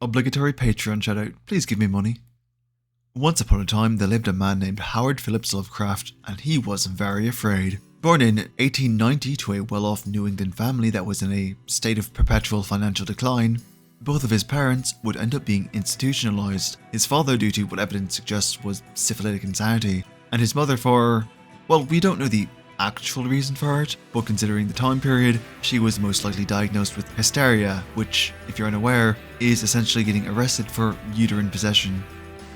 Obligatory Patreon shoutout, please give me money. Once upon a time, there lived a man named Howard Phillips Lovecraft, and he was very afraid. Born in 1890 to a well-off New England family that was in a state of perpetual financial decline, both of his parents would end up being institutionalized. His father, due to what evidence suggests was syphilitic insanity, and his mother for, well, we don't know the actual reason for it, but considering the time period, she was most likely diagnosed with hysteria, which, if you're unaware, is essentially getting arrested for uterine possession.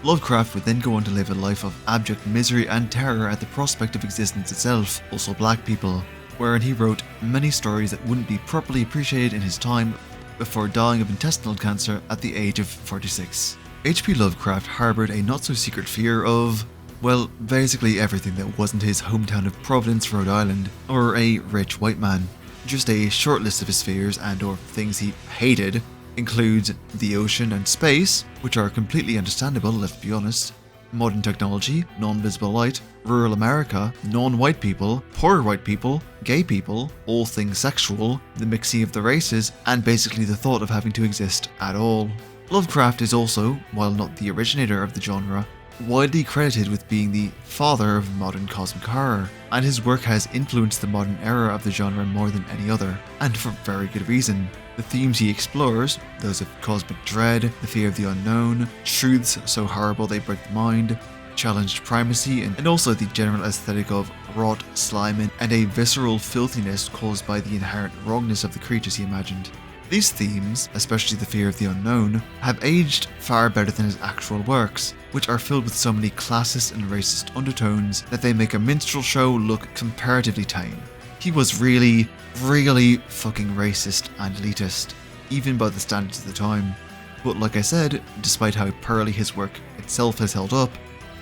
Lovecraft would then go on to live a life of abject misery and terror at the prospect of existence itself, also black people, wherein he wrote many stories that wouldn't be properly appreciated in his time before dying of intestinal cancer at the age of 46. H.P. Lovecraft harboured a not-so-secret fear of, well, basically everything that wasn't his hometown of Providence, Rhode Island, or a rich white man. Just a short list of his fears and or things he hated includes the ocean and space, which are completely understandable, let's be honest, modern technology, non-visible light, rural America, non-white people, poor white people, gay people, all things sexual, the mixing of the races, and basically the thought of having to exist at all. Lovecraft is also, while not the originator of the genre, widely credited with being the father of modern cosmic horror, and his work has influenced the modern era of the genre more than any other, and for very good reason. The themes he explores, those of cosmic dread, the fear of the unknown, truths so horrible they break the mind, challenged primacy, and also the general aesthetic of rot, slime, and a visceral filthiness caused by the inherent wrongness of the creatures he imagined. These themes, especially the fear of the unknown, have aged far better than his actual works, which are filled with so many classist and racist undertones that they make a minstrel show look comparatively tame. He was really fucking racist and elitist, even by the standards of the time. But like I said, despite how poorly his work itself has held up,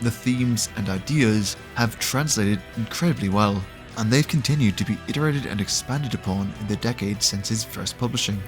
the themes and ideas have translated incredibly well, and they've continued to be iterated and expanded upon in the decades since his first publishing.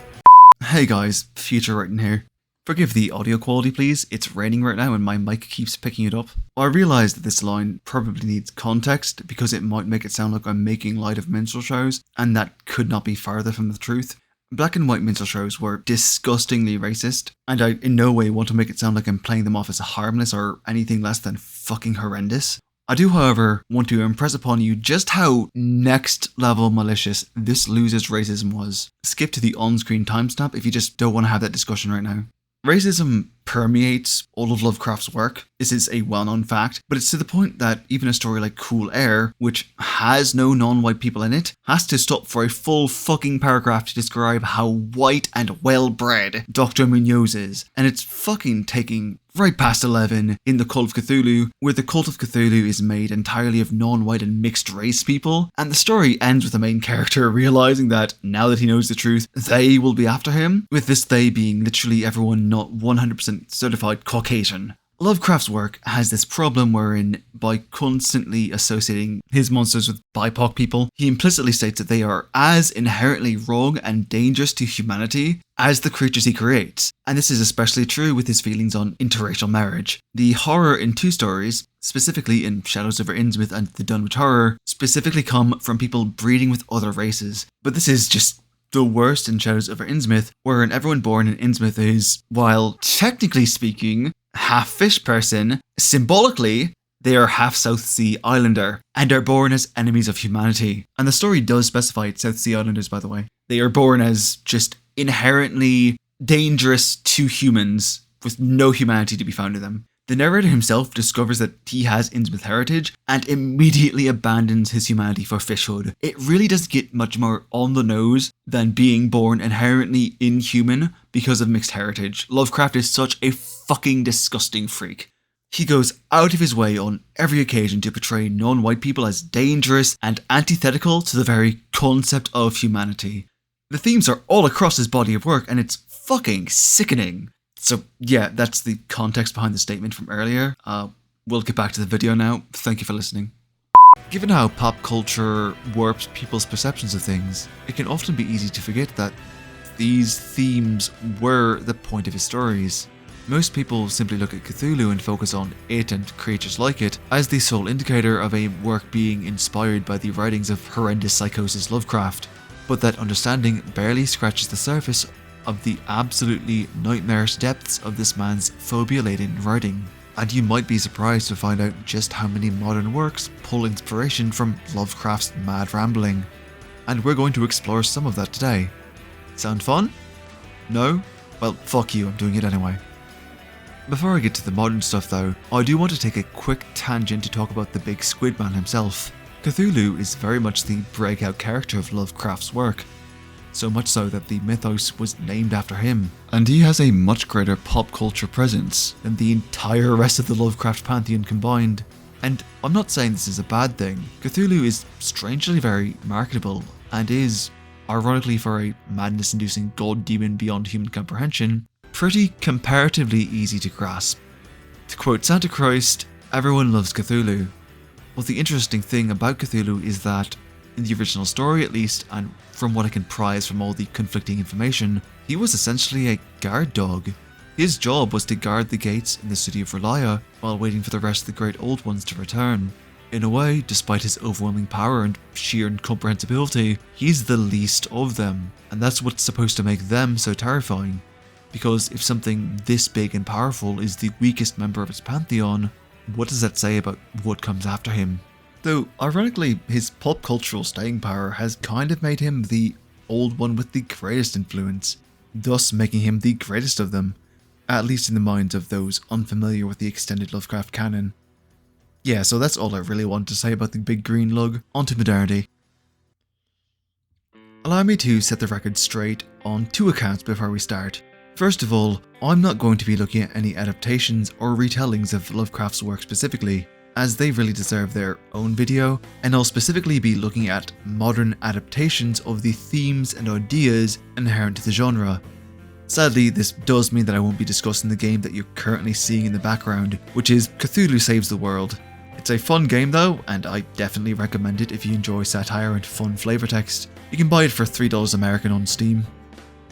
Hey guys, Future Writing here. Forgive the audio quality please, it's raining right now and my mic keeps picking it up. I realise that this line probably needs context because it might make it sound like I'm making light of minstrel shows, and that could not be farther from the truth. Black and white minstrel shows were disgustingly racist, and I in no way want to make it sound like I'm playing them off as harmless or anything less than fucking horrendous. I do, however, want to impress upon you just how next level malicious this loser's racism was. Skip to the on-screen timestamp if you just don't want to have that discussion right now. Racism permeates all of Lovecraft's work. This is a well-known fact, but it's to the point that even a story like Cool Air, which has no non-white people in it, has to stop for a full fucking paragraph to describe how white and well-bred Dr. Munoz is, and it's fucking taking right past 11 in the Cult of Cthulhu, where the Cult of Cthulhu is made entirely of non-white and mixed race people, and the story ends with the main character realizing that, now that he knows the truth, they will be after him, with this they being literally everyone not 100% certified Caucasian. Lovecraft's work has this problem wherein, by constantly associating his monsters with BIPOC people, he implicitly states that they are as inherently wrong and dangerous to humanity as the creatures he creates. And this is especially true with his feelings on interracial marriage. The horror in two stories, specifically in Shadows over Innsmouth and The Dunwich Horror, specifically come from people breeding with other races. But this is just the worst in Shadows over Innsmouth, wherein everyone born in Innsmouth is, while technically speaking, half fish person, symbolically, they are half South Sea Islander, and are born as enemies of humanity. And the story does specify it's South Sea Islanders, by the way. They are born as just inherently dangerous to humans, with no humanity to be found in them. The narrator himself discovers that he has Innsmouth heritage and immediately abandons his humanity for fishhood. It really doesn't get much more on the nose than being born inherently inhuman because of mixed heritage. Lovecraft is such a fucking disgusting freak. He goes out of his way on every occasion to portray non-white people as dangerous and antithetical to the very concept of humanity. The themes are all across his body of work and it's fucking sickening. So yeah, that's the context behind the statement from earlier. We'll get back to the video now. Thank you for listening. Given how pop culture warps people's perceptions of things, it can often be easy to forget that these themes were the point of his stories. Most people simply look at Cthulhu and focus on it and creatures like it as the sole indicator of a work being inspired by the writings of horrendous psychosis Lovecraft. But that understanding barely scratches the surface of the absolutely nightmarish depths of this man's phobia-laden writing. And you might be surprised to find out just how many modern works pull inspiration from Lovecraft's mad rambling. And we're going to explore some of that today. Sound fun? No? Well, fuck you, I'm doing it anyway. Before I get to the modern stuff though, I do want to take a quick tangent to talk about the big squid man himself. Cthulhu is very much the breakout character of Lovecraft's work, so much so that the mythos was named after him, and he has a much greater pop culture presence than the entire rest of the Lovecraft pantheon combined. And I'm not saying this is a bad thing. Cthulhu is strangely very marketable, and is, ironically for a madness-inducing god demon beyond human comprehension, pretty comparatively easy to grasp. To quote Santa Christ, everyone loves Cthulhu. But the interesting thing about Cthulhu is that, in the original story at least, and from what I can prise from all the conflicting information, he was essentially a guard dog. His job was to guard the gates in the city of Relia while waiting for the rest of the Great Old Ones to return. In a way, despite his overwhelming power and sheer incomprehensibility, he's the least of them, and that's what's supposed to make them so terrifying. Because if something this big and powerful is the weakest member of its pantheon, what does that say about what comes after him? Though, ironically, his pop cultural staying power has kind of made him the old one with the greatest influence, thus making him the greatest of them, at least in the minds of those unfamiliar with the extended Lovecraft canon. Yeah, so that's all I really want to say about the big green lug. On to modernity. Allow me to set the record straight on two accounts before we start. First of all, I'm not going to be looking at any adaptations or retellings of Lovecraft's work specifically, as they really deserve their own video, and I'll specifically be looking at modern adaptations of the themes and ideas inherent to the genre. Sadly, this does mean that I won't be discussing the game that you're currently seeing in the background, which is Cthulhu Saves the World. It's a fun game though, and I definitely recommend it if you enjoy satire and fun flavor text. You can buy it for $3 American on Steam.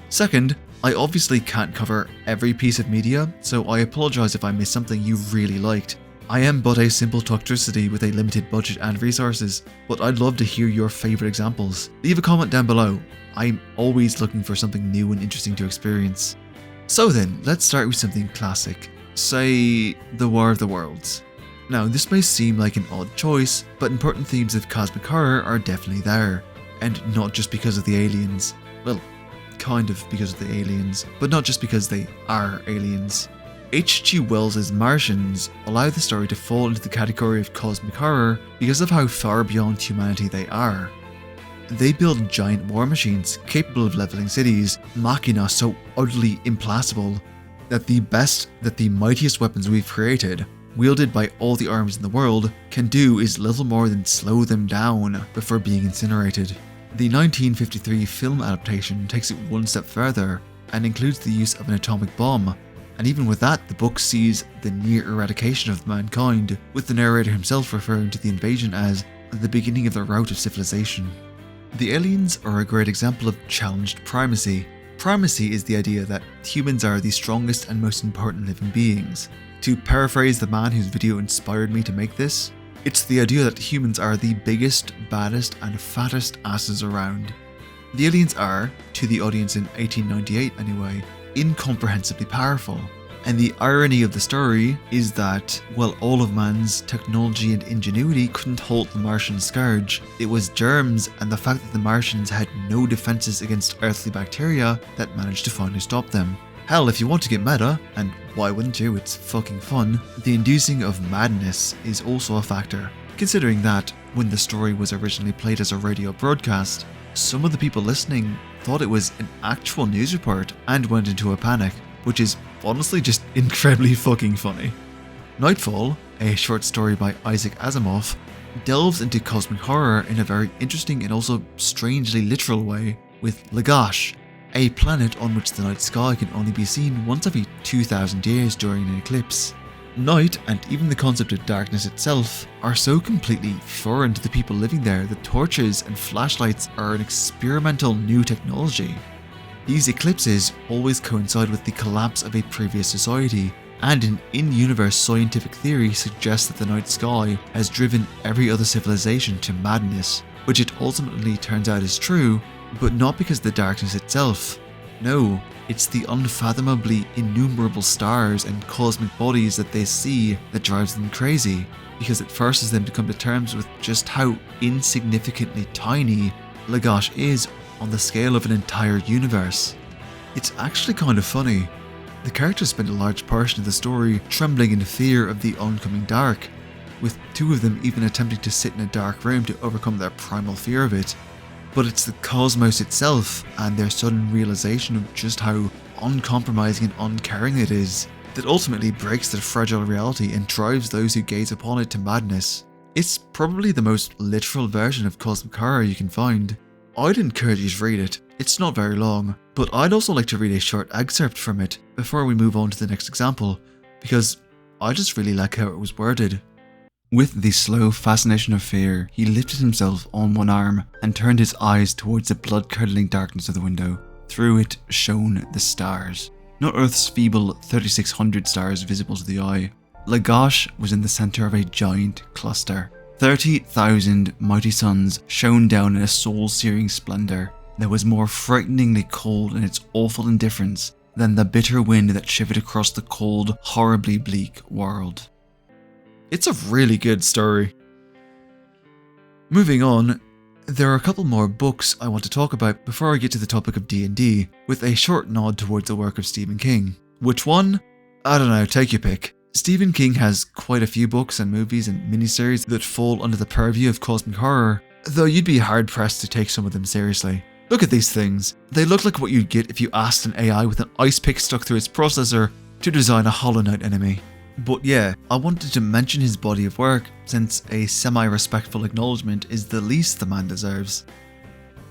Second, I obviously can't cover every piece of media, so I apologise if I missed something you really liked. I am but a simple Tuctricity with a limited budget and resources, but I'd love to hear your favourite examples. Leave a comment down below. I'm always looking for something new and interesting to experience. So then, let's start with something classic. Say, The War of the Worlds. Now, this may seem like an odd choice, but important themes of cosmic horror are definitely there. And not just because of the aliens. Well, kind of because of the aliens, but not just because they are aliens. H.G. Wells' Martians allow the story to fall into the category of cosmic horror because of how far beyond humanity they are. They build giant war machines capable of leveling cities, machina so utterly implacable that the mightiest weapons we've created, wielded by all the armies in the world, can do is little more than slow them down before being incinerated. The 1953 film adaptation takes it one step further and includes the use of an atomic bomb, and even with that, the book sees the near eradication of mankind, with the narrator himself referring to the invasion as the beginning of the rout of civilization. The aliens are a great example of challenged primacy. Primacy is the idea that humans are the strongest and most important living beings. To paraphrase the man whose video inspired me to make this, it's the idea that humans are the biggest, baddest, and fattest asses around. The aliens are, to the audience in 1898 anyway, incomprehensibly powerful. And the irony of the story is that, while all of man's technology and ingenuity couldn't halt the Martian scourge, it was germs and the fact that the Martians had no defenses against earthly bacteria that managed to finally stop them. Hell, if you want to get meta, and why wouldn't you, it's fucking fun, the inducing of madness is also a factor, considering that, when the story was originally played as a radio broadcast, some of the people listening thought it was an actual news report and went into a panic, which is honestly just incredibly fucking funny. Nightfall, a short story by Isaac Asimov, delves into cosmic horror in a very interesting and also strangely literal way with Lagash, a planet on which the night sky can only be seen once every 2,000 years during an eclipse. Night, and even the concept of darkness itself, are so completely foreign to the people living there that torches and flashlights are an experimental new technology. These eclipses always coincide with the collapse of a previous society, and an in-universe scientific theory suggests that the night sky has driven every other civilization to madness, which it ultimately turns out is true, but not because of the darkness itself. No, it's the unfathomably innumerable stars and cosmic bodies that they see that drives them crazy, because it forces them to come to terms with just how insignificantly tiny Lagash is on the scale of an entire universe. It's actually kind of funny. The characters spend a large portion of the story trembling in fear of the oncoming dark, with two of them even attempting to sit in a dark room to overcome their primal fear of it. But it's the cosmos itself and their sudden realization of just how uncompromising and uncaring it is that ultimately breaks their fragile reality and drives those who gaze upon it to madness. It's probably the most literal version of cosmic horror you can find. I'd encourage you to read it. It's not very long, but I'd also like to read a short excerpt from it before we move on to the next example, because I just really like how it was worded. With the slow fascination of fear, he lifted himself on one arm and turned his eyes towards the blood-curdling darkness of the window. Through it shone the stars. Not Earth's feeble 3600 stars visible to the eye. Lagash was in the center of a giant cluster. 30,000 mighty suns shone down in a soul-searing splendor that was more frighteningly cold in its awful indifference than the bitter wind that shivered across the cold, horribly bleak world. It's a really good story. Moving on, there are a couple more books I want to talk about before I get to the topic of D&D, with a short nod towards the work of Stephen King. Which one? I don't know, take your pick. Stephen King has quite a few books and movies and miniseries that fall under the purview of cosmic horror, though you'd be hard-pressed to take some of them seriously. Look at these things. They look like what you'd get if you asked an AI with an ice pick stuck through its processor to design a Hollow Knight enemy. But yeah, I wanted to mention his body of work, since a semi-respectful acknowledgement is the least the man deserves.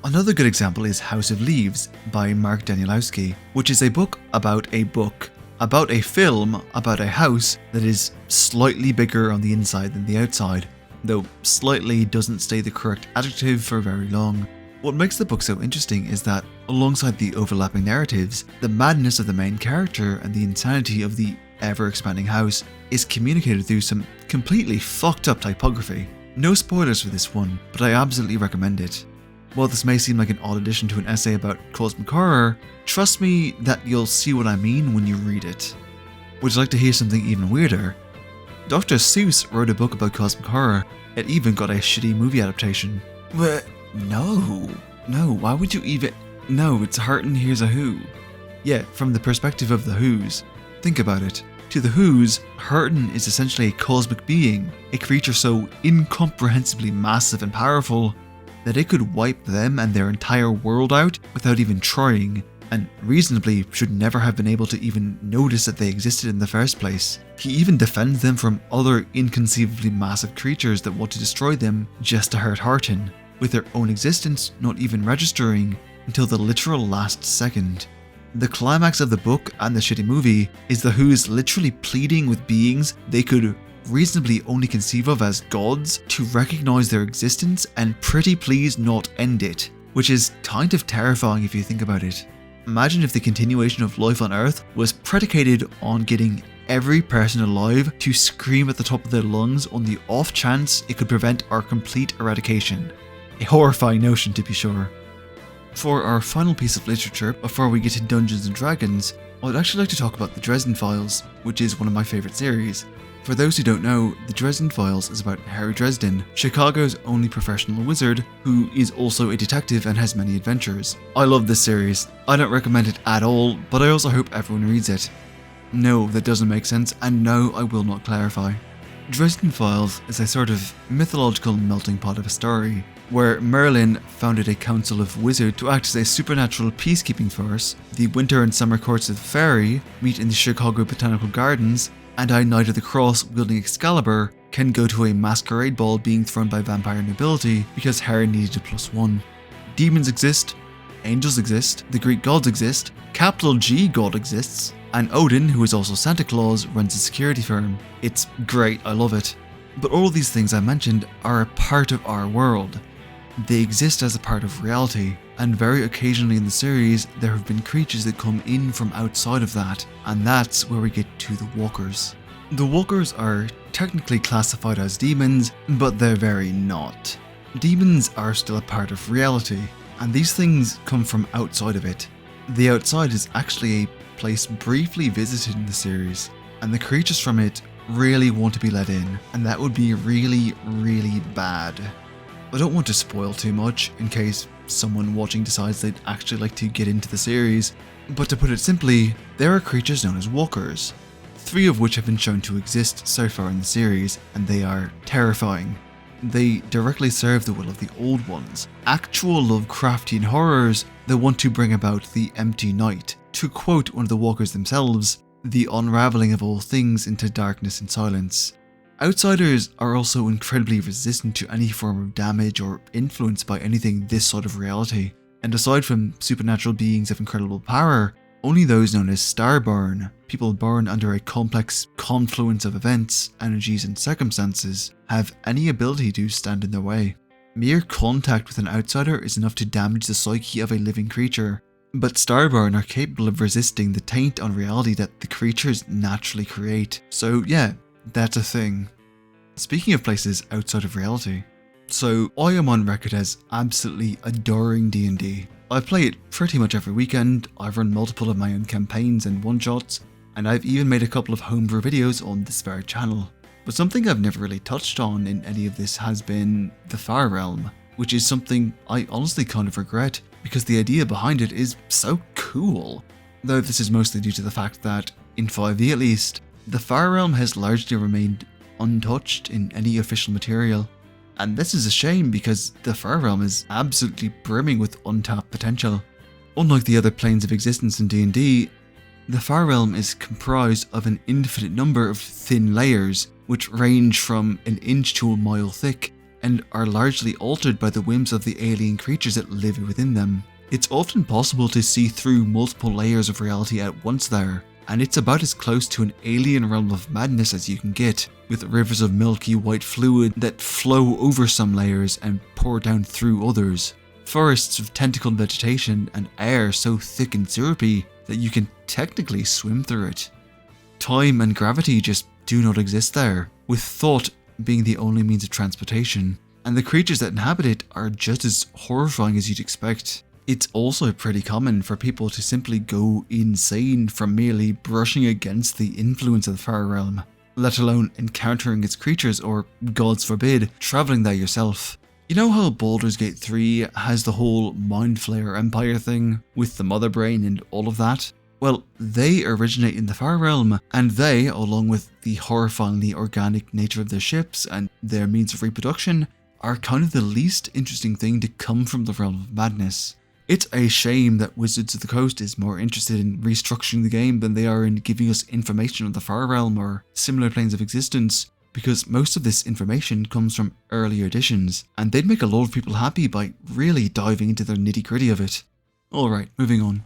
Another good example is House of Leaves by Mark Danielowski, which is a book, about a film about a house that is slightly bigger on the inside than the outside, though slightly doesn't stay the correct adjective for very long. What makes the book so interesting is that, alongside the overlapping narratives, the madness of the main character and the insanity of the ever-expanding house is communicated through some completely fucked up typography. No spoilers for this one, but I absolutely recommend it. While this may seem like an odd addition to an essay about cosmic horror, trust me that you'll see what I mean when you read it. Would you like to hear something even weirder? Dr. Seuss wrote a book about cosmic horror. It even got a shitty movie adaptation. But no, why would you even... No, it's Hurtin' Here's a Who. Yeah, from the perspective of the Who's. Think about it. To the Who's, Hurtin is essentially a cosmic being, a creature so incomprehensibly massive and powerful that it could wipe them and their entire world out without even trying, and reasonably should never have been able to even notice that they existed in the first place. He even defends them from other inconceivably massive creatures that want to destroy them just to hurt Hurtin, with their own existence not even registering until the literal last second. The climax of the book and the shitty movie is the Who's literally pleading with beings they could reasonably only conceive of as gods to recognize their existence and pretty please not end it, which is kind of terrifying if you think about it. Imagine if the continuation of life on Earth was predicated on getting every person alive to scream at the top of their lungs on the off chance it could prevent our complete eradication. A horrifying notion, to be sure. For our final piece of literature, before we get to Dungeons and Dragons, I'd actually like to talk about the Dresden Files, which is one of my favourite series. For those who don't know, the Dresden Files is about Harry Dresden, Chicago's only professional wizard, who is also a detective and has many adventures. I love this series. I don't recommend it at all, but I also hope everyone reads it. No, that doesn't make sense, and no, I will not clarify. Dresden Files is a sort of mythological melting pot of a story, where Merlin founded a council of wizards to act as a supernatural peacekeeping force. The winter and summer courts of Fairy meet in the Chicago Botanical Gardens, and a Knight of the Cross wielding Excalibur can go to a masquerade ball being thrown by vampire nobility because Harry needed a +1. Demons exist, angels exist, the Greek gods exist, capital G God exists, and Odin, who is also Santa Claus, runs a security firm. It's great, I love it. But all these things I mentioned are a part of our world. They exist as a part of reality, and very occasionally in the series there have been creatures that come in from outside of that, and that's where we get to the Walkers. The Walkers are technically classified as demons, but they're very not. Demons are still a part of reality, and these things come from outside of it. The Outside is actually a place briefly visited in the series, and the creatures from it really want to be let in, and that would be really, really bad. I don't want to spoil too much in case someone watching decides they'd actually like to get into the series, but to put it simply, there are creatures known as walkers, 3 of which have been shown to exist so far in the series, and they are terrifying. They directly serve the will of the Old Ones, actual Lovecraftian horrors that want to bring about the empty night. To quote one of the walkers themselves, the unraveling of all things into darkness and silence. Outsiders are also incredibly resistant to any form of damage or influence by anything this side of reality, and aside from supernatural beings of incredible power, only those known as Starborn, people born under a complex confluence of events, energies and circumstances, have any ability to stand in their way. Mere contact with an outsider is enough to damage the psyche of a living creature, but Starborn are capable of resisting the taint on reality that the creatures naturally create. So yeah, that's a thing. Speaking of places outside of reality, so I am on record as absolutely adoring D&D. I play it pretty much every weekend, I've run multiple of my own campaigns and one-shots, and I've even made a couple of homebrew videos on this very channel. But something I've never really touched on in any of this has been the Far Realm, which is something I honestly kind of regret, because the idea behind it is so cool. Though this is mostly due to the fact that, in 5e at least, the Far Realm has largely remained untouched in any official material. And this is a shame because the Far Realm is absolutely brimming with untapped potential. Unlike the other planes of existence in D&D, the Far Realm is comprised of an infinite number of thin layers, which range from an inch to a mile thick, and are largely altered by the whims of the alien creatures that live within them. It's often possible to see through multiple layers of reality at once there, and it's about as close to an alien realm of madness as you can get, with rivers of milky white fluid that flow over some layers and pour down through others, forests of tentacled vegetation, and air so thick and syrupy that you can technically swim through it. Time and gravity just do not exist there, with thought being the only means of transportation, and the creatures that inhabit it are just as horrifying as you'd expect. It's also pretty common for people to simply go insane from merely brushing against the influence of the Far Realm, let alone encountering its creatures or, gods forbid, travelling there yourself. You know how Baldur's Gate 3 has the whole Mind Flayer Empire thing, with the Mother Brain and all of that? Well, they originate in the Far Realm, and they, along with the horrifyingly organic nature of their ships and their means of reproduction, are kind of the least interesting thing to come from the Realm of Madness. It's a shame that Wizards of the Coast is more interested in restructuring the game than they are in giving us information on the Far Realm or similar planes of existence, because most of this information comes from earlier editions, and they'd make a lot of people happy by really diving into the nitty-gritty of it. Alright, moving on.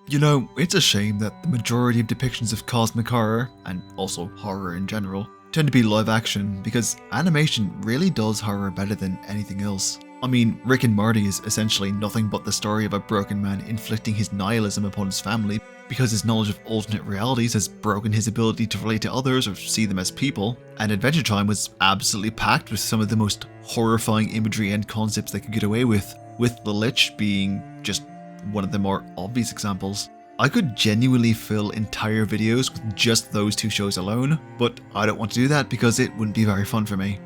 You know, it's a shame that the majority of depictions of cosmic horror, and also horror in general, tend to be live action, because animation really does horror better than anything else. I mean, Rick and Morty is essentially nothing but the story of a broken man inflicting his nihilism upon his family because his knowledge of alternate realities has broken his ability to relate to others or see them as people, and Adventure Time was absolutely packed with some of the most horrifying imagery and concepts they could get away with the Lich being just one of the more obvious examples. I could genuinely fill entire videos with just those 2 shows alone, but I don't want to do that because it wouldn't be very fun for me.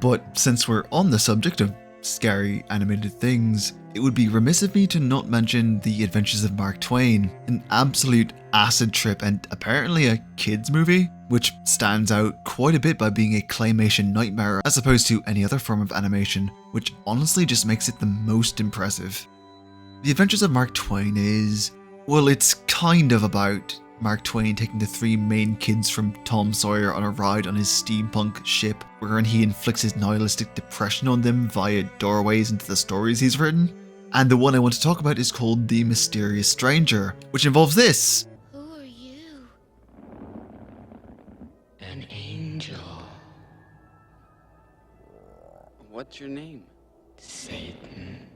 But since we're on the subject of scary animated things, it would be remiss of me to not mention The Adventures of Mark Twain, an absolute acid trip and apparently a kids movie, which stands out quite a bit by being a claymation nightmare as opposed to any other form of animation, which honestly just makes it the most impressive. The Adventures of Mark Twain is, well, it's kind of about Mark Twain taking the 3 main kids from Tom Sawyer on a ride on his steampunk ship, wherein he inflicts his nihilistic depression on them via doorways into the stories he's written. And the one I want to talk about is called The Mysterious Stranger, which involves this. Who are you? An angel. What's your name? Satan.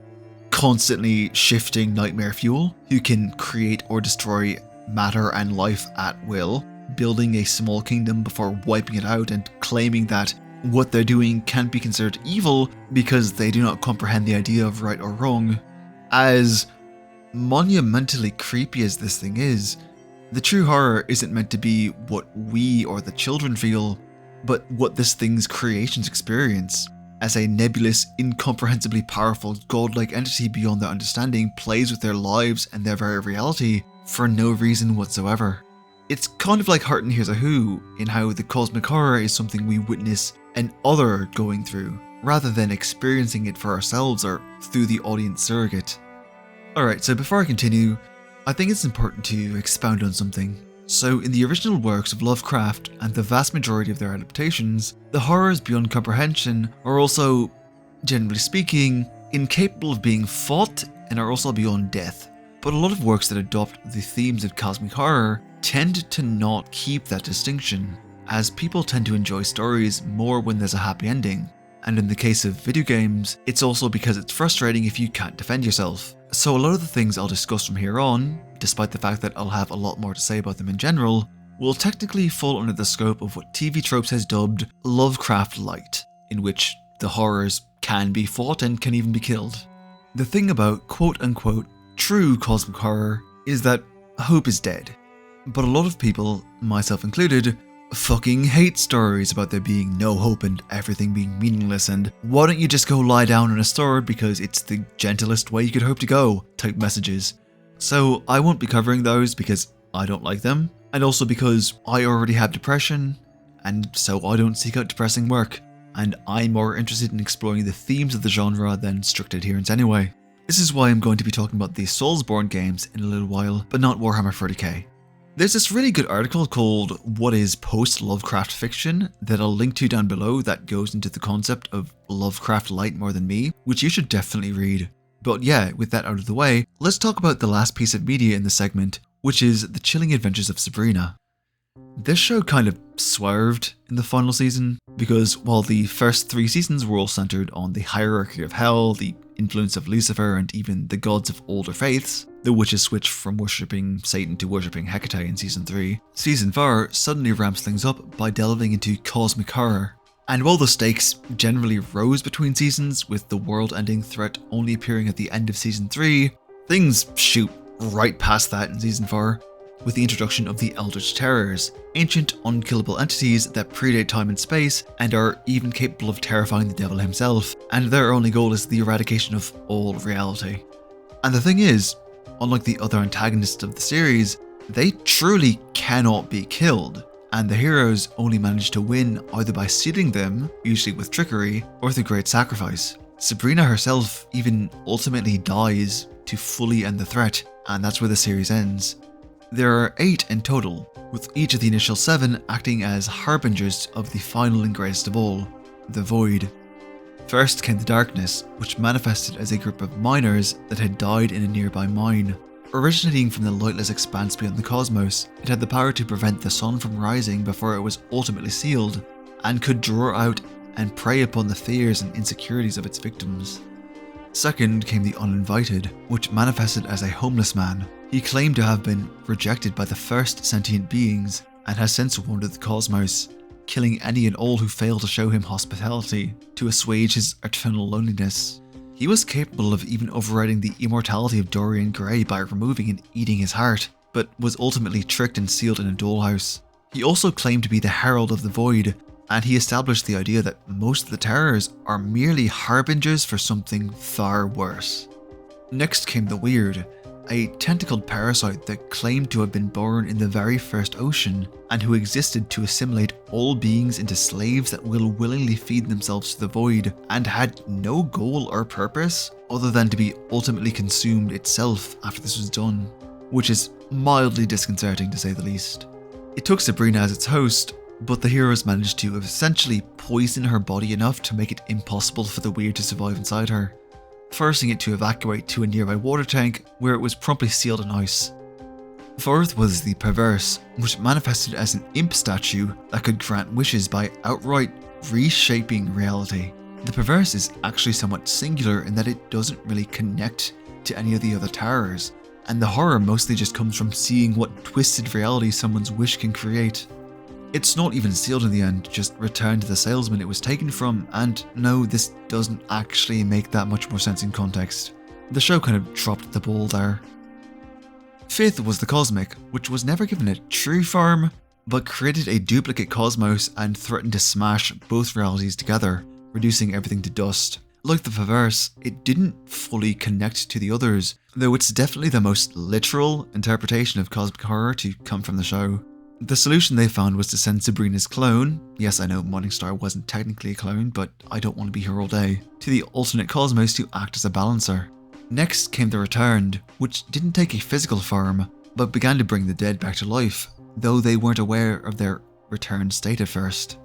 Constantly shifting nightmare fuel, who can create or destroy matter and life at will, building a small kingdom before wiping it out and claiming that what they're doing can't be considered evil because they do not comprehend the idea of right or wrong. As monumentally creepy as this thing is, the true horror isn't meant to be what we or the children feel, but what this thing's creations experience, as a nebulous, incomprehensibly powerful, godlike entity beyond their understanding plays with their lives and their very reality for no reason whatsoever. It's kind of like Heart and Here's a Who, in how the cosmic horror is something we witness an other going through, rather than experiencing it for ourselves or through the audience surrogate. Alright, so before I continue, I think it's important to expound on something. So in the original works of Lovecraft and the vast majority of their adaptations, the horrors beyond comprehension are also, generally speaking, incapable of being fought and are also beyond death. But a lot of works that adopt the themes of cosmic horror tend to not keep that distinction, as people tend to enjoy stories more when there's a happy ending. And in the case of video games, it's also because it's frustrating if you can't defend yourself. So a lot of the things I'll discuss from here on, despite the fact that I'll have a lot more to say about them in general, will technically fall under the scope of what TV Tropes has dubbed Lovecraft Light, in which the horrors can be fought and can even be killed. The thing about quote-unquote true cosmic horror is that hope is dead. But a lot of people, myself included, fucking hate stories about there being no hope and everything being meaningless and why don't you just go lie down on a sword because it's the gentlest way you could hope to go type messages. So I won't be covering those because I don't like them, and also because I already have depression, and so I don't seek out depressing work, and I'm more interested in exploring the themes of the genre than strict adherence anyway. This is why I'm going to be talking about the Soulsborne games in a little while, but not Warhammer 40k. There's this really good article called What is Post-Lovecraft Fiction that I'll link to down below that goes into the concept of Lovecraft Light more than me, which you should definitely read. But yeah, with that out of the way, let's talk about the last piece of media in the segment, which is The Chilling Adventures of Sabrina. This show kind of swerved in the final season, because while the first 3 seasons were all centered on the hierarchy of hell, the influence of Lucifer, and even the gods of older faiths, the witches switched from worshipping Satan to worshipping Hecate in Season 3, Season 4 suddenly ramps things up by delving into cosmic horror. And while the stakes generally rose between seasons, with the world-ending threat only appearing at the end of Season 3, things shoot right past that in Season 4, with the introduction of the Eldritch Terrors, ancient unkillable entities that predate time and space and are even capable of terrifying the devil himself, and their only goal is the eradication of all reality. And the thing is, unlike the other antagonists of the series, they truly cannot be killed, and the heroes only manage to win either by sealing them, usually with trickery, or through great sacrifice. Sabrina herself even ultimately dies to fully end the threat, and that's where the series ends. There are 8 in total, with each of the initial 7 acting as harbingers of the final and greatest of all, the Void. First came the Darkness, which manifested as a group of miners that had died in a nearby mine. Originating from the lightless expanse beyond the cosmos, it had the power to prevent the sun from rising before it was ultimately sealed, and could draw out and prey upon the fears and insecurities of its victims. Second came the Uninvited, which manifested as a homeless man. He claimed to have been rejected by the first sentient beings and has since wandered the cosmos, killing any and all who failed to show him hospitality to assuage his eternal loneliness. He was capable of even overriding the immortality of Dorian Gray by removing and eating his heart, but was ultimately tricked and sealed in a dollhouse. He also claimed to be the Herald of the Void, and he established the idea that most of the terrors are merely harbingers for something far worse. Next came the Weird, a tentacled parasite that claimed to have been born in the very first ocean, and who existed to assimilate all beings into slaves that will willingly feed themselves to the void, and had no goal or purpose other than to be ultimately consumed itself after this was done, which is mildly disconcerting to say the least. It took Sabrina as its host, but the heroes managed to essentially poison her body enough to make it impossible for the Weird to survive inside her, forcing it to evacuate to a nearby water tank where it was promptly sealed in ice. Fourth was the Perverse, which manifested as an imp statue that could grant wishes by outright reshaping reality. The Perverse is actually somewhat singular in that it doesn't really connect to any of the other terrors, and the horror mostly just comes from seeing what twisted reality someone's wish can create. It's not even sealed in the end, just returned to the salesman it was taken from, and no, this doesn't actually make that much more sense in context. The show kind of dropped the ball there. Fifth was the Cosmic, which was never given a true form, but created a duplicate cosmos and threatened to smash both realities together, reducing everything to dust. Like the Perverse, it didn't fully connect to the others, though it's definitely the most literal interpretation of cosmic horror to come from the show. The solution they found was to send Sabrina's clone, yes I know Morningstar wasn't technically a clone, but I don't want to be here all day, to the alternate cosmos to act as a balancer. Next came the Returned, which didn't take a physical form, but began to bring the dead back to life, though they weren't aware of their returned state at first.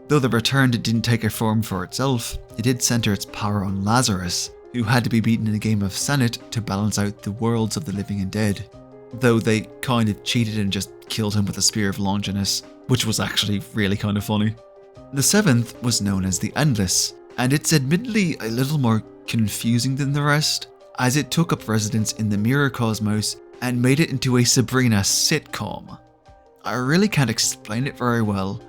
Though the Returned didn't take a form for itself, it did center its power on Lazarus, who had to be beaten in a game of Senate to balance out the worlds of the living and dead. Though they kind of cheated and just killed him with a spear of Longinus, which was actually really kind of funny. The seventh was known as the Endless, and it's admittedly a little more confusing than the rest, as it took up residence in the Mirror Cosmos and made it into a Sabrina sitcom. I really can't explain it very well.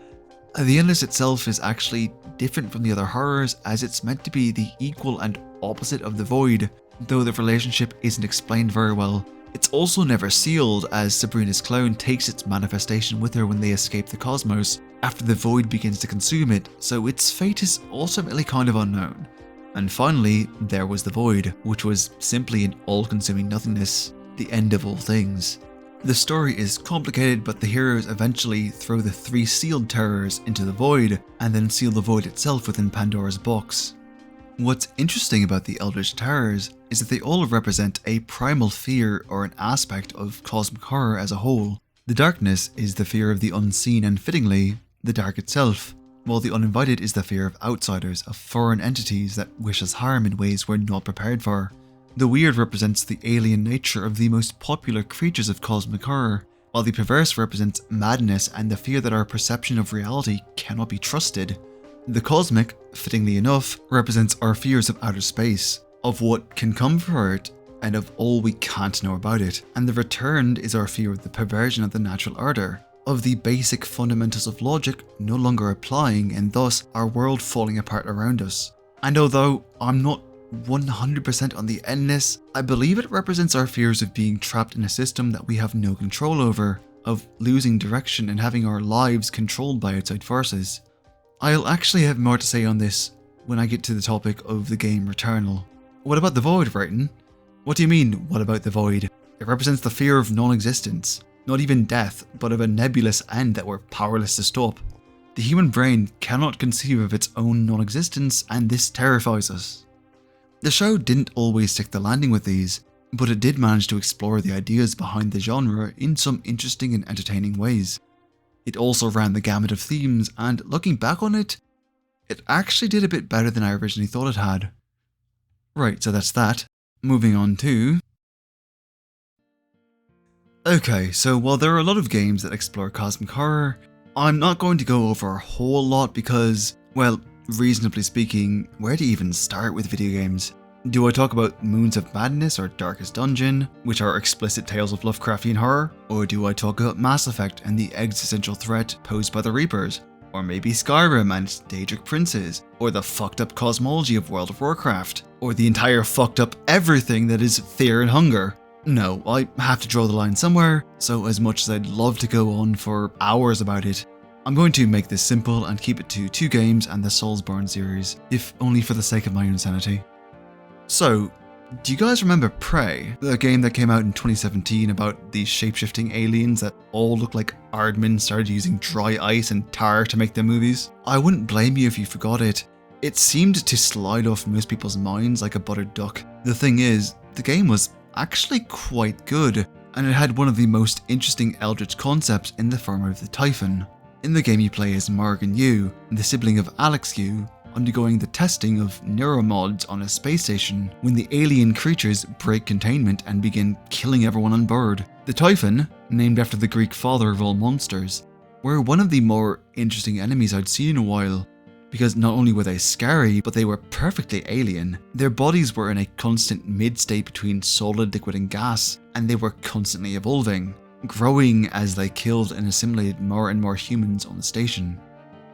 The Endless itself is actually different from the other horrors, as it's meant to be the equal and opposite of the Void, though the relationship isn't explained very well. It's also never sealed, as Sabrina's clone takes its manifestation with her when they escape the cosmos after the Void begins to consume it, so its fate is ultimately kind of unknown. And finally, there was the Void, which was simply an all-consuming nothingness, the end of all things. The story is complicated, but the heroes eventually throw the 3 sealed terrors into the Void, and then seal the Void itself within Pandora's box. What's interesting about the Eldritch Terrors is that they all represent a primal fear or an aspect of cosmic horror as a whole. The darkness is the fear of the unseen and, fittingly, the dark itself, while the uninvited is the fear of outsiders, of foreign entities that wish us harm in ways we're not prepared for. The weird represents the alien nature of the most popular creatures of cosmic horror, while the perverse represents madness and the fear that our perception of reality cannot be trusted. The cosmic, fittingly enough, represents our fears of outer space, of what can come for it, and of all we can't know about it. And the Returned is our fear of the perversion of the natural order, of the basic fundamentals of logic no longer applying, and thus our world falling apart around us. And although I'm not 100% on the Endless, I believe it represents our fears of being trapped in a system that we have no control over, of losing direction and having our lives controlled by outside forces. I'll actually have more to say on this when I get to the topic of the game Returnal. What about the Void, Brighton? What do you mean, what about the Void? It represents the fear of non-existence, not even death, but of a nebulous end that we're powerless to stop. The human brain cannot conceive of its own non-existence, and this terrifies us. The show didn't always stick the landing with these, but it did manage to explore the ideas behind the genre in some interesting and entertaining ways. It also ran the gamut of themes, and looking back on it, it actually did a bit better than I originally thought it had. Right, so that's that. Moving on to... Okay, so while there are a lot of games that explore cosmic horror, I'm not going to go over a whole lot because, well, reasonably speaking, where to even start with video games? Do I talk about Moons of Madness or Darkest Dungeon, which are explicit tales of Lovecraftian horror? Or do I talk about Mass Effect and the existential threat posed by the Reapers? Or maybe Skyrim and Daedric Princes? Or the fucked up cosmology of World of Warcraft? Or the entire fucked up everything that is fear and hunger? No, I have to draw the line somewhere, so as much as I'd love to go on for hours about it, I'm going to make this simple and keep it to 2 games and the Soulsborne series, if only for the sake of my own sanity. So, do you guys remember Prey, the game that came out in 2017 about these shape-shifting aliens that all look like Aardman started using dry ice and tar to make their movies? I wouldn't blame you if you forgot it. It seemed to slide off most people's minds like a buttered duck. The thing is, the game was actually quite good, and it had one of the most interesting eldritch concepts in the form of the Typhon. In the game you play as Morgan Yu, the sibling of Alex Yu, undergoing the testing of neuromods on a space station when the alien creatures break containment and begin killing everyone on board. The Typhon, named after the Greek father of all monsters, were one of the more interesting enemies I'd seen in a while, because not only were they scary, but they were perfectly alien. Their bodies were in a constant mid-state between solid, liquid and gas, and they were constantly evolving, growing as they killed and assimilated more and more humans on the station.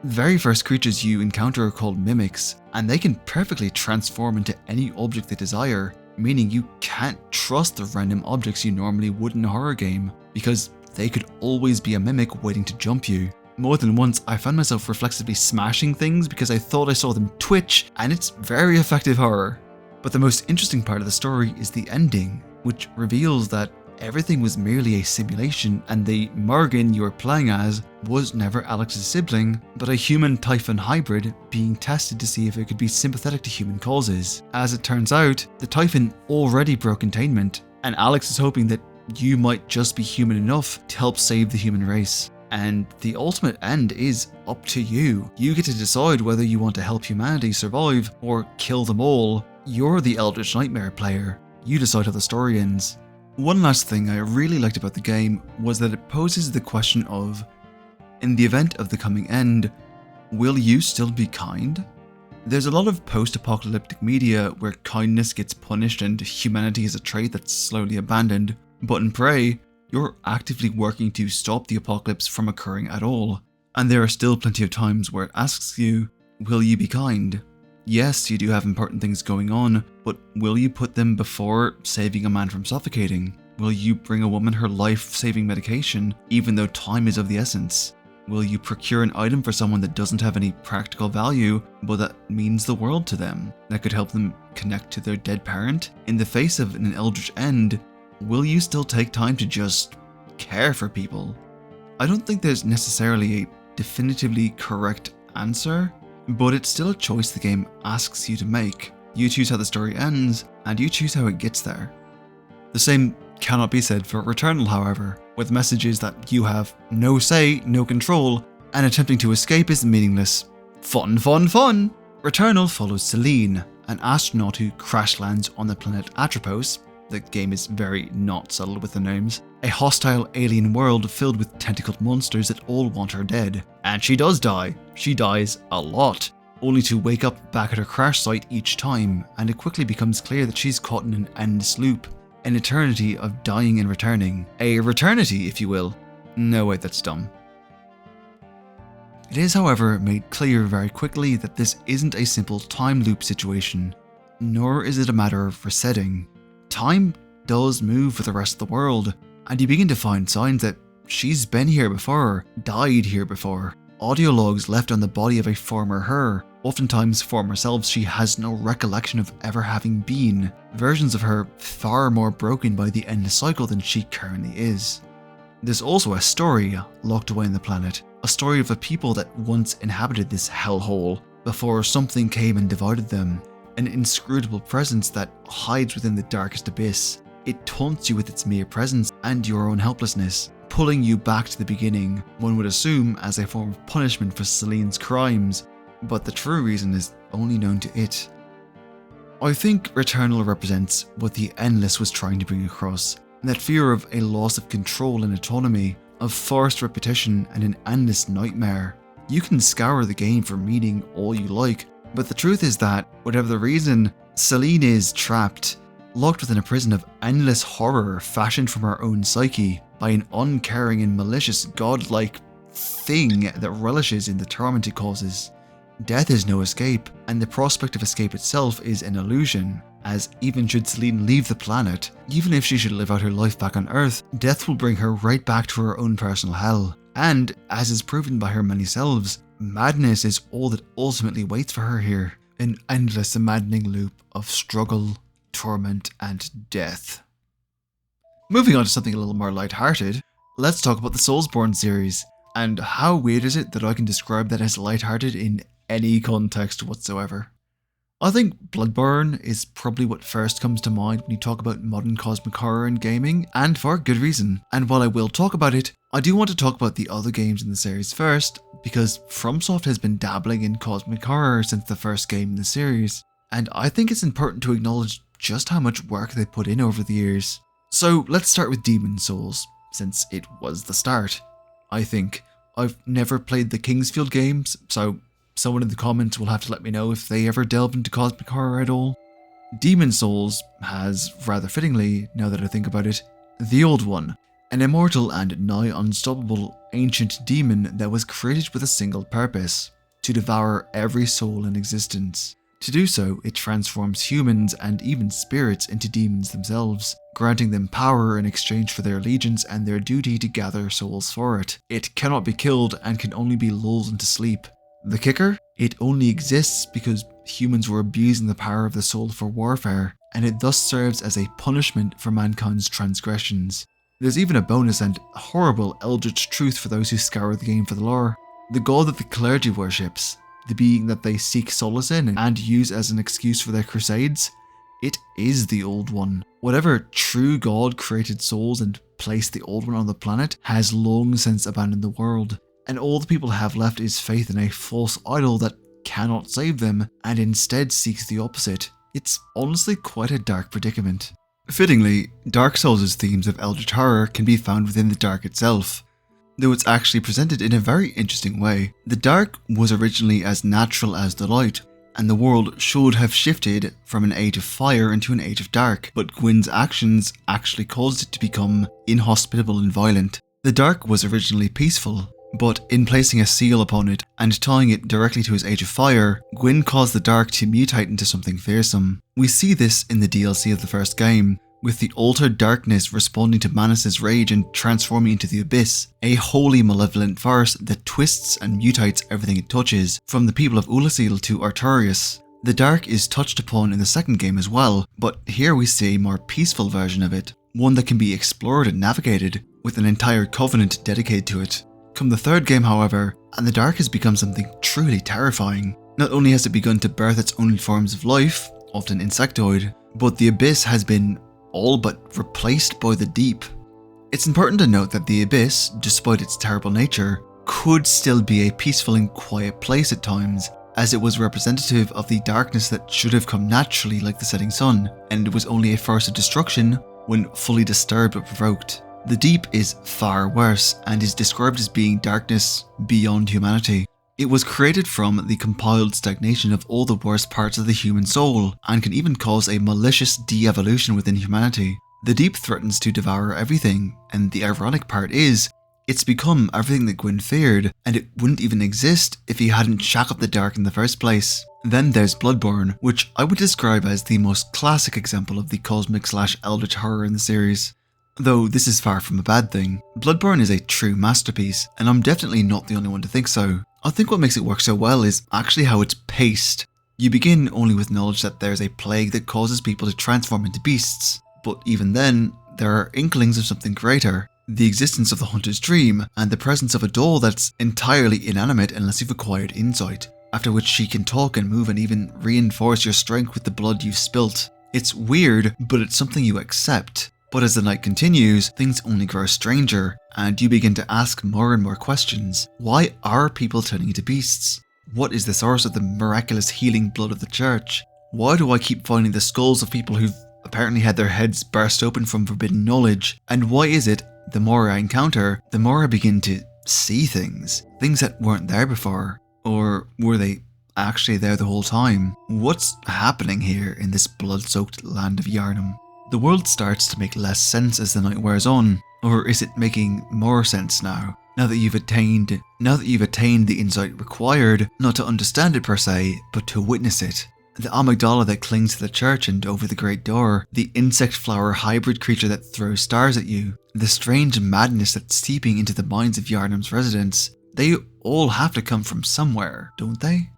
The very first creatures you encounter are called mimics, and they can perfectly transform into any object they desire, meaning you can't trust the random objects you normally would in a horror game, because they could always be a mimic waiting to jump you. More than once, I found myself reflexively smashing things because I thought I saw them twitch, and it's very effective horror. But the most interesting part of the story is the ending, which reveals that everything was merely a simulation and the Morgan you were playing as was never Alex's sibling, but a human Typhon hybrid being tested to see if it could be sympathetic to human causes. As it turns out, the Typhon already broke containment, and Alex is hoping that you might just be human enough to help save the human race. And the ultimate end is up to you. You get to decide whether you want to help humanity survive or kill them all. You're the Eldritch Nightmare player. You decide how the story ends. One last thing I really liked about the game was that it poses the question of, in the event of the coming end, will you still be kind? There's a lot of post-apocalyptic media where kindness gets punished and humanity is a trait that's slowly abandoned, but in Prey, you're actively working to stop the apocalypse from occurring at all. And there are still plenty of times where it asks you, will you be kind? Yes, you do have important things going on, but will you put them before saving a man from suffocating? Will you bring a woman her life-saving medication, even though time is of the essence? Will you procure an item for someone that doesn't have any practical value, but that means the world to them, that could help them connect to their dead parent? In the face of an eldritch end, will you still take time to just care for people? I don't think there's necessarily a definitively correct answer, but it's still a choice the game asks you to make. You choose how the story ends, and you choose how it gets there. The same cannot be said for Returnal, however, where the message is that you have no say, no control, and attempting to escape is meaningless. Fun, fun, fun! Returnal follows Celine, an astronaut who crash lands on the planet Atropos. The game is very not subtle with the names. A hostile alien world filled with tentacled monsters that all want her dead. And she does die. She dies a lot, only to wake up back at her crash site each time, and it quickly becomes clear that she's caught in an endless loop. An eternity of dying and returning. A returnity, if you will. No, wait, that's dumb. It is, however, made clear very quickly that this isn't a simple time loop situation, nor is it a matter of resetting. Time does move for the rest of the world, and you begin to find signs that she's been here before, died here before. Audio logs left on the body of a former her, oftentimes former selves she has no recollection of ever having been, versions of her far more broken by the endless cycle than she currently is. There's also a story locked away on the planet, a story of a people that once inhabited this hellhole, before something came and divided them. An inscrutable presence that hides within the darkest abyss. It taunts you with its mere presence and your own helplessness, pulling you back to the beginning, one would assume as a form of punishment for Celine's crimes, but the true reason is only known to it. I think Returnal represents what the Endless was trying to bring across, that fear of a loss of control and autonomy, of forced repetition and an endless nightmare. You can scour the game for meaning all you like, but the truth is that, whatever the reason, Celine is trapped, locked within a prison of endless horror fashioned from her own psyche by an uncaring and malicious godlike thing that relishes in the torment it causes. Death is no escape, and the prospect of escape itself is an illusion, as even should Celine leave the planet, even if she should live out her life back on Earth, death will bring her right back to her own personal hell. And, as is proven by her many selves, madness is all that ultimately waits for her here. An endless and maddening loop of struggle, torment, and death. Moving on to something a little more lighthearted, let's talk about the Soulsborne series. And how weird is it that I can describe that as lighthearted in any context whatsoever? I think Bloodborne is probably what first comes to mind when you talk about modern cosmic horror and gaming, and for good reason. And while I will talk about it, I do want to talk about the other games in the series first, because FromSoft has been dabbling in cosmic horror since the first game in the series, and I think it's important to acknowledge just how much work they put in over the years. So let's start with Demon's Souls, since it was the start. I think. I've never played the Kingsfield games, so someone in the comments will have to let me know if they ever delve into cosmic horror at all. Demon's Souls has, rather fittingly, now that I think about it, the Old One, an immortal and nigh unstoppable ancient demon that was created with a single purpose: to devour every soul in existence. To do so, it transforms humans and even spirits into demons themselves, granting them power in exchange for their allegiance and their duty to gather souls for it. It cannot be killed and can only be lulled into sleep. The kicker? It only exists because humans were abusing the power of the soul for warfare, and it thus serves as a punishment for mankind's transgressions. There's even a bonus and horrible eldritch truth for those who scour the game for the lore. The god that the clergy worships, the being that they seek solace in and use as an excuse for their crusades, it is the Old One. Whatever true god created souls and placed the Old One on the planet has long since abandoned the world, and all the people have left is faith in a false idol that cannot save them and instead seeks the opposite. It's honestly quite a dark predicament. Fittingly, Dark Souls' themes of eldritch horror can be found within the dark itself, though it's actually presented in a very interesting way. The dark was originally as natural as the light, and the world should have shifted from an age of fire into an age of dark, but Gwyn's actions actually caused it to become inhospitable and violent. The dark was originally peaceful, but in placing a seal upon it and tying it directly to his age of fire, Gwyn caused the dark to mutate into something fearsome. We see this in the DLC of the first game, with the altered darkness responding to Manus' rage and transforming into the Abyss, a wholly malevolent force that twists and mutates everything it touches, from the people of Ulasil to Artorias. The dark is touched upon in the second game as well, but here we see a more peaceful version of it, one that can be explored and navigated, with an entire covenant dedicated to it. Come the third game, however, and the dark has become something truly terrifying. Not only has it begun to birth its own forms of life, often insectoid, but the Abyss has been all but replaced by the deep. It's important to note that the Abyss, despite its terrible nature, could still be a peaceful and quiet place at times, as it was representative of the darkness that should have come naturally like the setting sun, and it was only a force of destruction when fully disturbed or provoked. The deep is far worse and is described as being darkness beyond humanity. It was created from the compiled stagnation of all the worst parts of the human soul, and can even cause a malicious de-evolution within humanity. The deep threatens to devour everything, and the ironic part is, it's become everything that Gwyn feared, and it wouldn't even exist if he hadn't shackled the dark in the first place. Then there's Bloodborne, which I would describe as the most classic example of the cosmic/eldritch horror in the series. Though this is far from a bad thing. Bloodborne is a true masterpiece, and I'm definitely not the only one to think so. I think what makes it work so well is actually how it's paced. You begin only with knowledge that there's a plague that causes people to transform into beasts, but even then, there are inklings of something greater. The existence of the hunter's dream, and the presence of a doll that's entirely inanimate unless you've acquired insight, after which she can talk and move and even reinforce your strength with the blood you've spilt. It's weird, but it's something you accept. But as the night continues, things only grow stranger, and you begin to ask more and more questions. Why are people turning into beasts? What is the source of the miraculous healing blood of the church? Why do I keep finding the skulls of people who've apparently had their heads burst open from forbidden knowledge? And why is it, the more I encounter, the more I begin to see things that weren't there before? Or were they actually there the whole time? What's happening here in this blood-soaked land of Yharnam? The world starts to make less sense as the night wears on, or is it making more sense now? Now that you've attained the insight required, not to understand it per se, but to witness it. The amygdala that clings to the church and over the great door, the insect flower hybrid creature that throws stars at you, the strange madness that's seeping into the minds of Yharnam's residents, they all have to come from somewhere, don't they?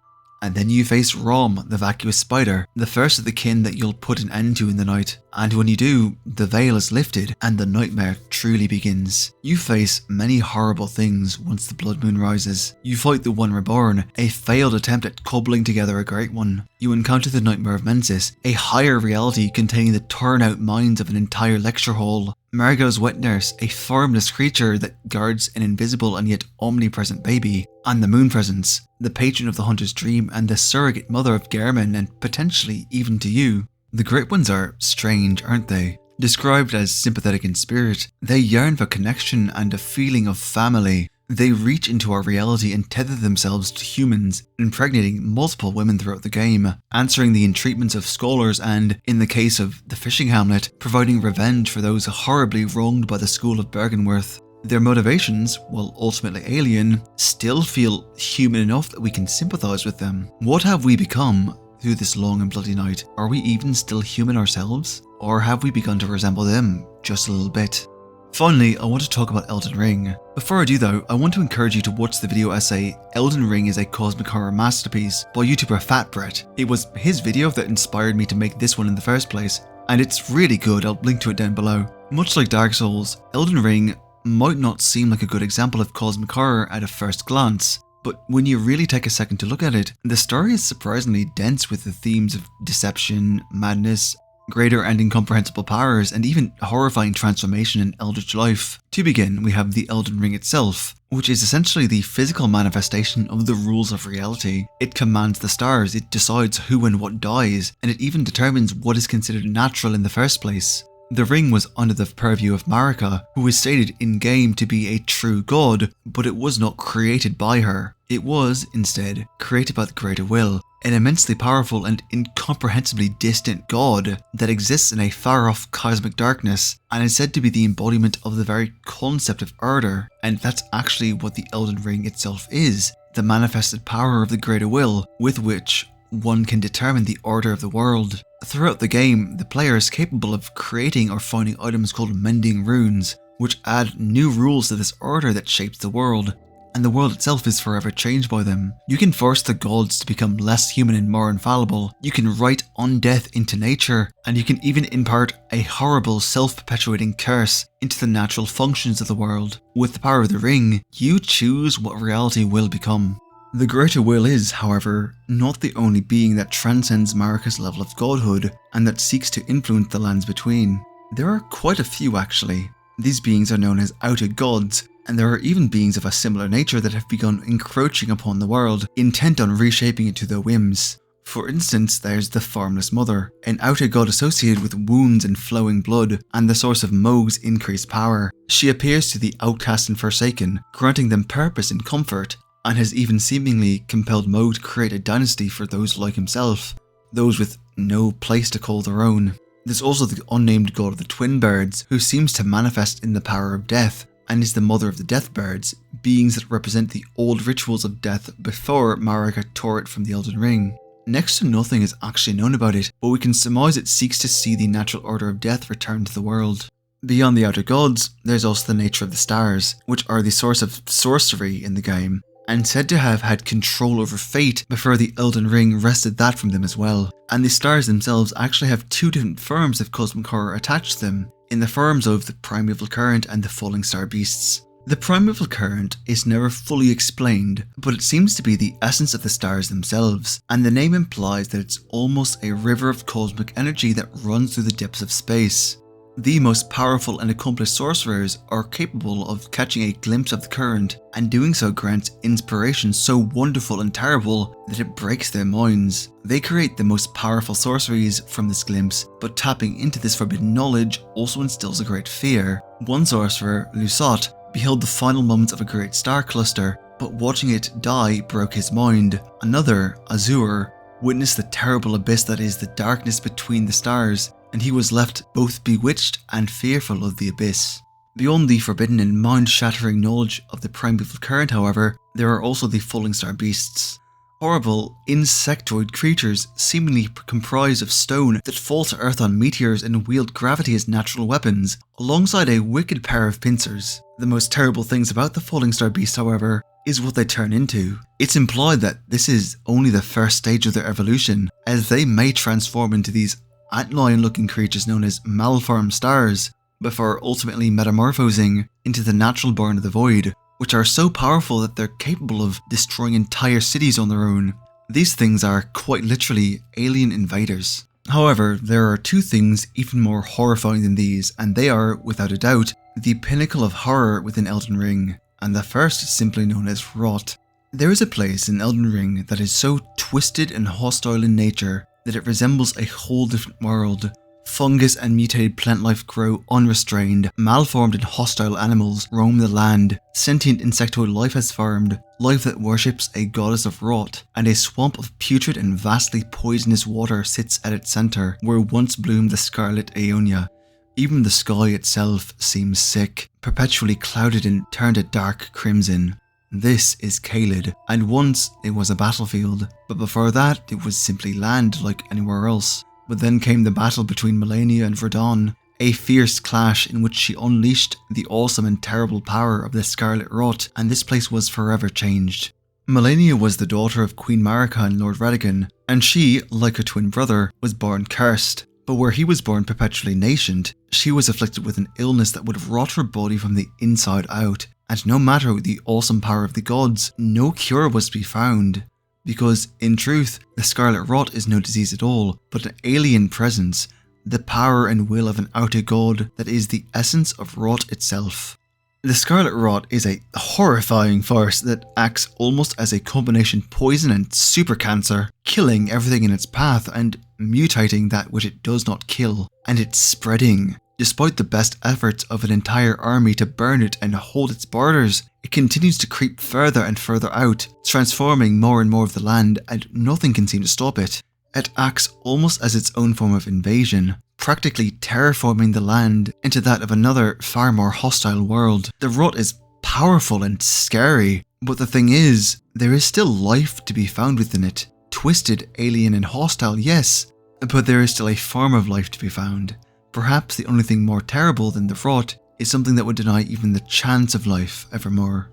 And then you face Rom, the vacuous spider, the first of the kin that you'll put an end to in the night. And when you do, the veil is lifted and the nightmare truly begins. You face many horrible things once the blood moon rises. You fight the One Reborn, a failed attempt at cobbling together a great one. You encounter the Nightmare of Mensis, a higher reality containing the torn out minds of an entire lecture hall. Margot's wet nurse, a formless creature that guards an invisible and yet omnipresent baby, and the Moon Presence, the patron of the hunter's dream and the surrogate mother of Gehrman and potentially even to you. The Great Ones are strange, aren't they? Described as sympathetic in spirit, they yearn for connection and a feeling of family. They reach into our reality and tether themselves to humans, impregnating multiple women throughout the game, answering the entreatments of scholars and, in the case of the fishing hamlet, providing revenge for those horribly wronged by the school of Bergenworth. Their motivations, while ultimately alien, still feel human enough that we can sympathise with them. What have we become through this long and bloody night, are we even still human ourselves? Or have we begun to resemble them just a little bit? Finally, I want to talk about Elden Ring. Before I do though, I want to encourage you to watch the video essay Elden Ring is a cosmic horror masterpiece by YouTuber Fatbret. It was his video that inspired me to make this one in the first place, and it's really good. I'll link to it down below. Much like Dark Souls, Elden Ring might not seem like a good example of cosmic horror at a first glance, but when you really take a second to look at it, the story is surprisingly dense with the themes of deception, madness, greater and incomprehensible powers, and even horrifying transformation in eldritch life. To begin, we have the Elden Ring itself, which is essentially the physical manifestation of the rules of reality. It commands the stars, it decides who and what dies, and it even determines what is considered natural in the first place. The ring was under the purview of Marika, who is stated in-game to be a true god, but it was not created by her. It was, instead, created by the Greater Will, an immensely powerful and incomprehensibly distant god that exists in a far-off cosmic darkness and is said to be the embodiment of the very concept of order, and that's actually what the Elden Ring itself is, the manifested power of the Greater Will, with which one can determine the order of the world. Throughout the game, the player is capable of creating or finding items called mending runes, which add new rules to this order that shapes the world, and the world itself is forever changed by them. You can force the gods to become less human and more infallible, you can write undeath into nature, and you can even impart a horrible self-perpetuating curse into the natural functions of the world. With the power of the ring, you choose what reality will become. The Greater Will is, however, not the only being that transcends Marika's level of godhood and that seeks to influence the lands between. There are quite a few actually. These beings are known as outer gods, and there are even beings of a similar nature that have begun encroaching upon the world, intent on reshaping it to their whims. For instance, there's the Formless Mother, an outer god associated with wounds and flowing blood, and the source of Mohg's increased power. She appears to the outcast and forsaken, granting them purpose and comfort, and has even seemingly compelled Mohg to create a dynasty for those like himself, those with no place to call their own. There's also the unnamed god of the Twin Birds, who seems to manifest in the power of death, and is the mother of the Death Birds, beings that represent the old rituals of death before Marika tore it from the Elden Ring. Next to nothing is actually known about it, but we can surmise it seeks to see the natural order of death return to the world. Beyond the outer gods, there's also the nature of the stars, which are the source of sorcery in the game, and said to have had control over fate before the Elden Ring wrested that from them as well. And the stars themselves actually have two different forms of cosmic horror attached to them, in the forms of the Primeval Current and the Falling Star Beasts. The Primeval Current is never fully explained, but it seems to be the essence of the stars themselves, and the name implies that it's almost a river of cosmic energy that runs through the depths of space. The most powerful and accomplished sorcerers are capable of catching a glimpse of the current, and doing so grants inspiration so wonderful and terrible that it breaks their minds. They create the most powerful sorceries from this glimpse, but tapping into this forbidden knowledge also instills a great fear. One sorcerer, Lusot, beheld the final moments of a great star cluster, but watching it die broke his mind. Another, Azur, witnessed the terrible abyss that is the darkness between the stars, and he was left both bewitched and fearful of the abyss. Beyond the forbidden and mind-shattering knowledge of the Primeval Current, however, there are also the Falling Star Beasts. Horrible, insectoid creatures seemingly comprised of stone that fall to earth on meteors and wield gravity as natural weapons, alongside a wicked pair of pincers. The most terrible things about the Falling Star Beasts, however, is what they turn into. It's implied that this is only the first stage of their evolution, as they may transform into these antlion-looking creatures known as malformed stars, before ultimately metamorphosing into the natural born of the void, which are so powerful that they're capable of destroying entire cities on their own. These things are quite literally alien invaders. However, there are two things even more horrifying than these, and they are, without a doubt, the pinnacle of horror within Elden Ring, and the first is simply known as Rot. There is a place in Elden Ring that is so twisted and hostile in nature that it resembles a whole different world. Fungus and mutated plant life grow unrestrained, malformed and hostile animals roam the land, sentient insectoid life has formed, life that worships a goddess of rot, and a swamp of putrid and vastly poisonous water sits at its centre, where once bloomed the scarlet Aeonia. Even the sky itself seems sick, perpetually clouded and turned a dark crimson. This is Caelid, and once it was a battlefield, but before that it was simply land like anywhere else. But then came the battle between Melania and Verdun, a fierce clash in which she unleashed the awesome and terrible power of the Scarlet Rot, and this place was forever changed. Melania was the daughter of Queen Marika and Lord Redigan, and she, like her twin brother, was born cursed. But where he was born perpetually nascent, she was afflicted with an illness that would have rot her body from the inside out, and no matter the awesome power of the gods, no cure was to be found. Because, in truth, the Scarlet Rot is no disease at all, but an alien presence, the power and will of an outer god that is the essence of rot itself. The Scarlet Rot is a horrifying force that acts almost as a combination poison and super cancer, killing everything in its path and mutating that which it does not kill, and it's spreading. Despite the best efforts of an entire army to burn it and hold its borders, it continues to creep further and further out, transforming more and more of the land, and nothing can seem to stop it. It acts almost as its own form of invasion, practically terraforming the land into that of another, far more hostile world. The Rot is powerful and scary, but the thing is, there is still life to be found within it. Twisted, alien and hostile, yes, but there is still a form of life to be found. Perhaps the only thing more terrible than the Rot is something that would deny even the chance of life evermore.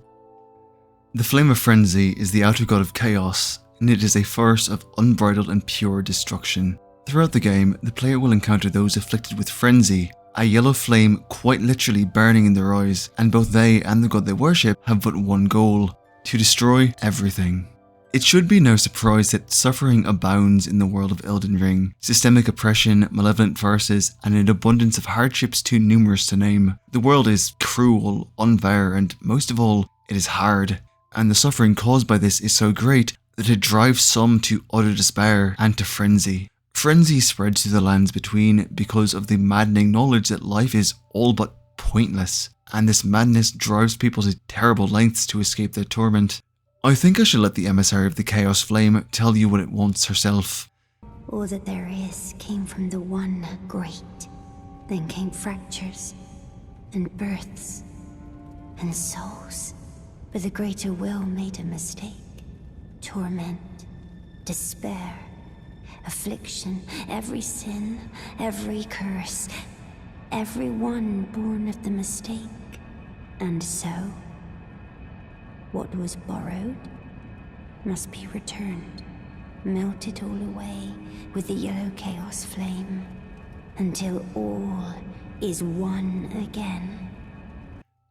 The Flame of Frenzy is the outer god of chaos, and it is a force of unbridled and pure destruction. Throughout the game, the player will encounter those afflicted with frenzy, a yellow flame quite literally burning in their eyes, and both they and the god they worship have but one goal: to destroy everything. It should be no surprise that suffering abounds in the world of Elden Ring. Systemic oppression, malevolent forces, and an abundance of hardships too numerous to name. The world is cruel, unfair, and most of all, it is hard. And the suffering caused by this is so great that it drives some to utter despair and to frenzy. Frenzy spreads through the lands between because of the maddening knowledge that life is all but pointless, and this madness drives people to terrible lengths to escape their torment. I think I should let the emissary of the Chaos Flame tell you what it wants herself. All that there is came from the one great. Then came fractures, and births, and souls. But the greater will made a mistake. Torment, despair, affliction, every sin, every curse, every one born of the mistake. And so, what was borrowed must be returned, melted all away with the yellow chaos flame, until all is one again.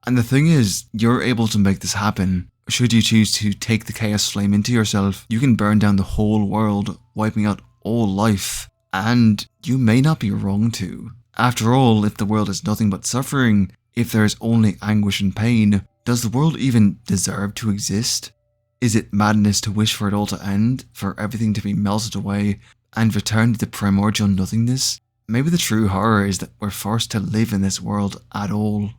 And the thing is, you're able to make this happen. Should you choose to take the Chaos Flame into yourself, you can burn down the whole world, wiping out all life. And you may not be wrong to. After all, if the world is nothing but suffering, if there is only anguish and pain, does the world even deserve to exist? Is it madness to wish for it all to end, for everything to be melted away, and return to the primordial nothingness? Maybe the true horror is that we're forced to live in this world at all.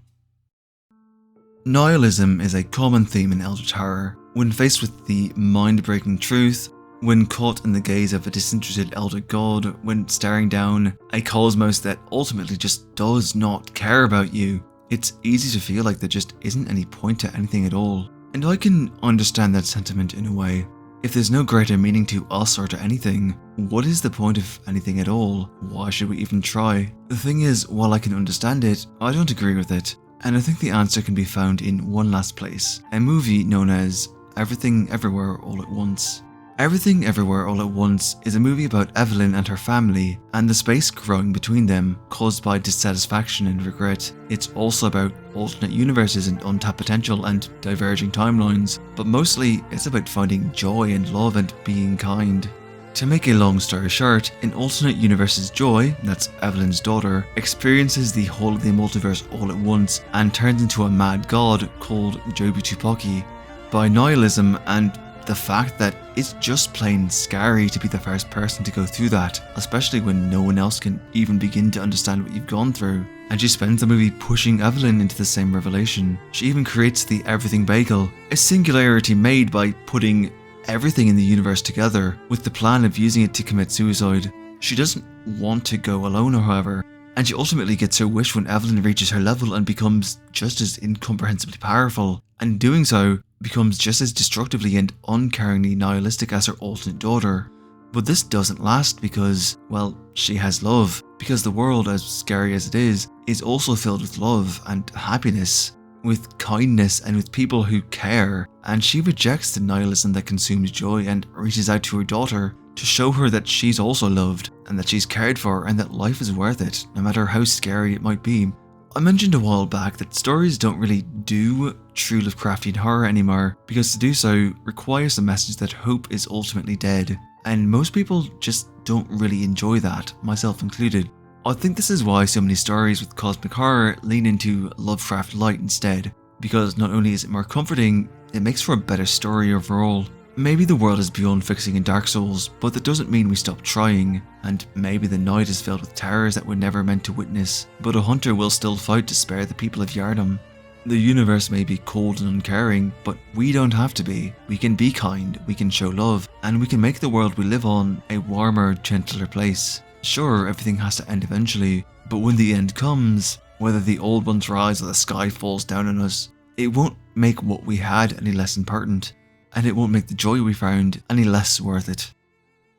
Nihilism is a common theme in Eldritch Horror. When faced with the mind-breaking truth, when caught in the gaze of a disinterested elder god, when staring down a cosmos that ultimately just does not care about you, it's easy to feel like there just isn't any point to anything at all. And I can understand that sentiment in a way. If there's no greater meaning to us or to anything, what is the point of anything at all? Why should we even try? The thing is, while I can understand it, I don't agree with it. And I think the answer can be found in one last place, a movie known as Everything Everywhere All at Once. Everything Everywhere All at Once is a movie about Evelyn and her family, and the space growing between them, caused by dissatisfaction and regret. It's also about alternate universes and untapped potential and diverging timelines, but mostly it's about finding joy and love and being kind. To make a long story short, in alternate universes, Joy, that's Evelyn's daughter, experiences the whole of the multiverse all at once and turns into a mad god called Jobu-Tupaki. By nihilism and the fact that it's just plain scary to be the first person to go through that, especially when no one else can even begin to understand what you've gone through. And she spends the movie pushing Evelyn into the same revelation. She even creates the Everything Bagel, a singularity made by putting everything in the universe together with the plan of using it to commit suicide. She doesn't want to go alone, however, and she ultimately gets her wish when Evelyn reaches her level and becomes just as incomprehensibly powerful. And in doing so, becomes just as destructively and uncaringly nihilistic as her alternate daughter. But this doesn't last because, well, she has love, because the world, as scary as it is also filled with love and happiness, with kindness and with people who care, and she rejects the nihilism that consumes joy and reaches out to her daughter to show her that she's also loved, and that she's cared for, and that life is worth it, no matter how scary it might be. I mentioned a while back that stories don't really do true Lovecraftian horror anymore, because to do so requires the message that hope is ultimately dead, and most people just don't really enjoy that, myself included. I think this is why so many stories with cosmic horror lean into Lovecraft light instead, because not only is it more comforting, it makes for a better story overall. Maybe the world is beyond fixing in Dark Souls, but that doesn't mean we stop trying, and maybe the night is filled with terrors that we're never meant to witness, but a hunter will still fight to spare the people of Yharnam. The universe may be cold and uncaring, but we don't have to be. We can be kind, we can show love, and we can make the world we live on a warmer, gentler place. Sure, everything has to end eventually, but when the end comes, whether the old ones rise or the sky falls down on us, it won't make what we had any less important, and it won't make the joy we found any less worth it.